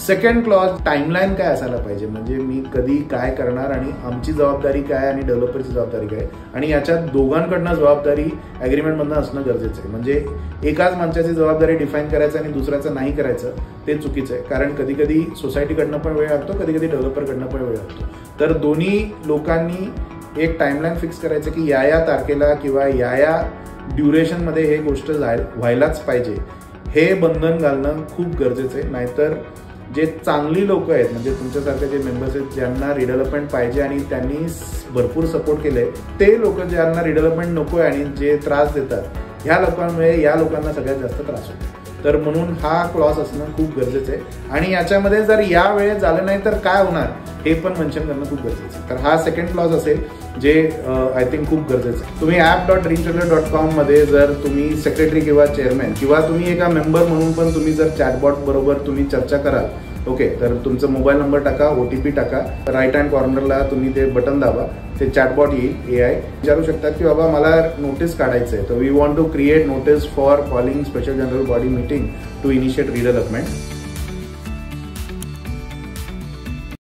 Second clause timeline काय असायला पाहिजे, म्हणजे मी कधी काय करणार आणि आमची जबाबदारी काय आणि डेव्हलपरची जबाबदारी काय, आणि याच्यात दोघांकडनं जबाबदारी अग्रीमेंटमधनं असणं गरजेचं आहे. म्हणजे एकाच माणसाची जबाबदारी डिफाईन करायचं आणि दुसऱ्याचं नाही करायचं ते चुकीचं आहे. कारण कधी कधी सोसायटीकडनं पण वेळ लागतो, कधी कधी डेव्हलपरकडनं पण वेळ लागतो. तर दोन्ही लोकांनी एक टाइमलाईन फिक्स करायचं की या तारखेला किंवा या ड्युरेशनमध्ये हे गोष्ट व्हायलाच पाहिजे, हे बंधन घालणं खूप गरजेचं आहे. नाहीतर जे चांगली लोक आहेत, म्हणजे तुमच्यासारखे जे मेंबर्स आहेत ज्यांना रिडेव्हलपमेंट पाहिजे आणि त्यांनी भरपूर सपोर्ट केलंय, ते लोक ज्यांना रिडेव्हलपमेंट नको आहे आणि जे त्रास देतात, ह्या लोकांमुळे या लोकांना सगळ्यात जास्त त्रास होतो. तर म्हणून हा क्लॉज असणं खूप गरजेचं आहे. आणि याच्यामध्ये जर या वेळेत झालं नाही तर काय होणार हे पण मेन्शन करणं खूप गरजेचं आहे. तर हा सेकंड क्लॉज असेल जे आय थिंक खूप गरजेचं आहे. तुम्ही app.dreamsettler.com मध्ये जर तुम्ही सेक्रेटरी किंवा चेअरमॅन किंवा तुम्ही एका मेंबर म्हणून पण तुम्ही जर चॅटबॉट बरोबर तुम्ही चर्चा कराल, ओके, तर तुमचा मोबाईल नंबर टाका, OTP टाका, राईट हँड कॉर्नरला तुम्ही ते बटन दाबा, ते चॅटबॉट येईल. AI विचारू शकतात की बाबा मला नोटीस काढायचं आहे, तर we want to create notice for calling special general body meeting to initiate redevelopment.